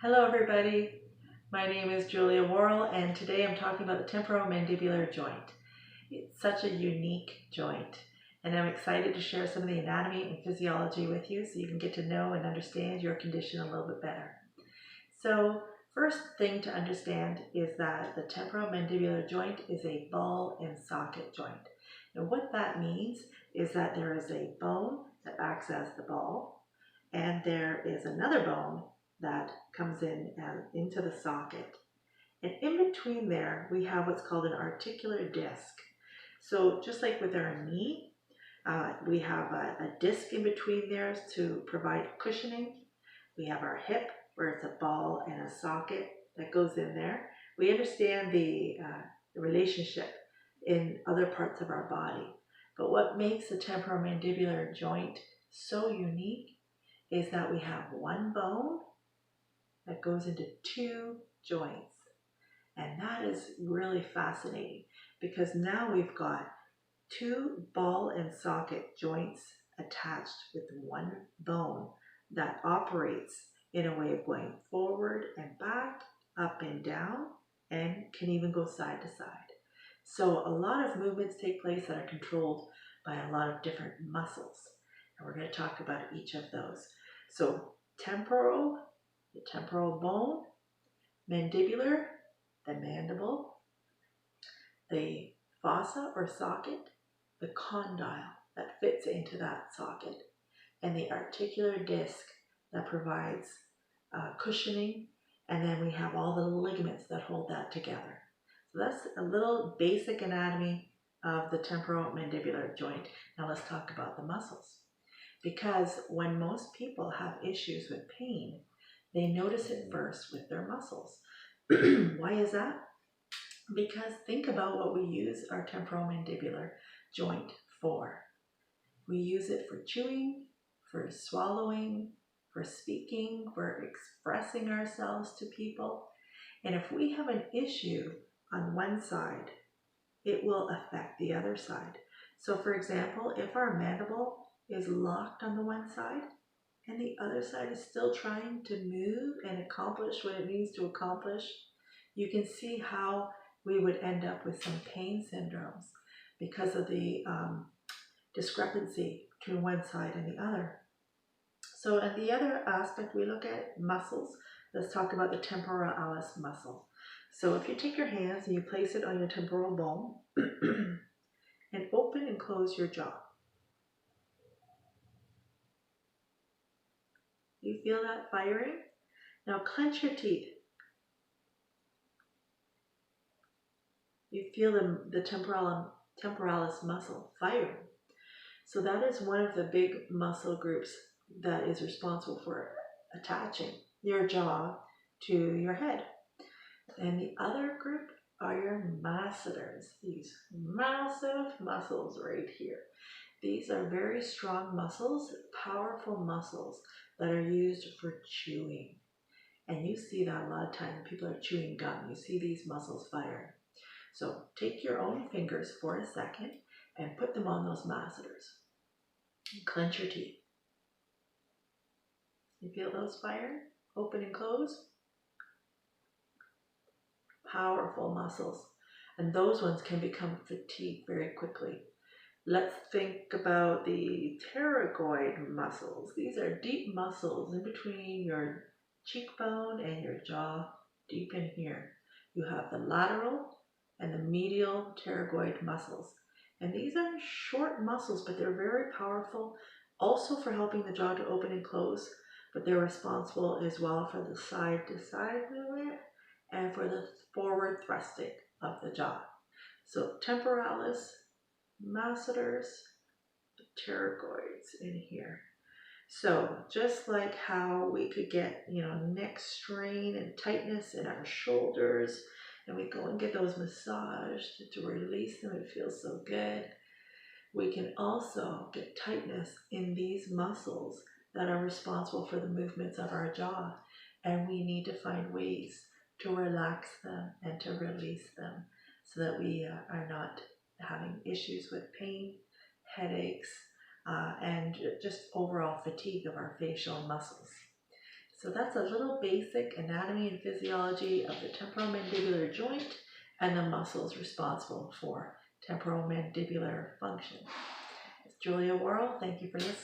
Hello everybody, my name is Julia Worrell and today I'm talking about the temporomandibular joint. It's such a unique joint and I'm excited to share some of the anatomy and physiology with you so you can get to know and understand your condition a little bit better. So first thing to understand is that the temporomandibular joint is a ball and socket joint. And what that means is that there is a bone that acts as the ball and there is another bone that comes in into the socket. And in between there, we have what's called an articular disc. So just like with our knee, we have a disc in between there to provide cushioning. We have our hip, where it's a ball and a socket that goes in there. We understand the relationship in other parts of our body. But what makes the temporomandibular joint so unique is that we have one bone that goes into two joints. And that is really fascinating because now we've got two ball and socket joints attached with one bone that operates in a way of going forward and back, up and down, and can even go side to side. So a lot of movements take place that are controlled by a lot of different muscles. And we're going to talk about each of those. So temporal, the temporal bone, mandibular, the mandible, the fossa or socket, the condyle that fits into that socket, and the articular disc that provides cushioning, and then we have all the ligaments that hold that together. So that's a little basic anatomy of the temporomandibular joint. Now let's talk about the muscles. Because when most people have issues with pain, they notice it first with their muscles. Why is that? Because think about what we use our temporomandibular joint for. We use it for chewing, for swallowing, for speaking, for expressing ourselves to people. And if we have an issue on one side, it will affect the other side. So for example, if our mandible is locked on the one side and the other side is still trying to move and accomplish what it needs to accomplish, you can see how we would end up with some pain syndromes because of the discrepancy between one side and the other. So in the other aspect, we look at muscles. Let's talk about the temporalis muscle. So if you take your hands and you place it on your temporal bone and open and close your jaw. You feel that firing? Now clench your teeth. You feel the temporalis muscle firing. So that is one of the big muscle groups that is responsible for attaching your jaw to your head. And the other group are your masseters, these massive muscles right here. These are very strong muscles, powerful muscles that are used for chewing. And you see that a lot of times when people are chewing gum, you see these muscles fire. So take your own fingers for a second and put them on those masseters. Clench your teeth. You feel those fire? Open and close. Powerful muscles. And those ones can become fatigued very quickly. Let's think about the pterygoid muscles. These are deep muscles in between your cheekbone and your jaw, deep in here. You have the lateral and the medial pterygoid muscles. And these are short muscles, but they're very powerful, also for helping the jaw to open and close, but they're responsible as well for the side-to-side movement and for the forward thrusting of the jaw. So temporalis, masseters, pterygoids in here. So just like how we could get, neck strain and tightness in our shoulders, and we go and get those massaged to release them, it feels so good. We can also get tightness in these muscles that are responsible for the movements of our jaw, and we need to find ways to relax them and to release them so that we are not having issues with pain, headaches, and just overall fatigue of our facial muscles. So that's a little basic anatomy and physiology of the temporomandibular joint and the muscles responsible for temporomandibular function. It's Julia Worrell. Thank you for listening.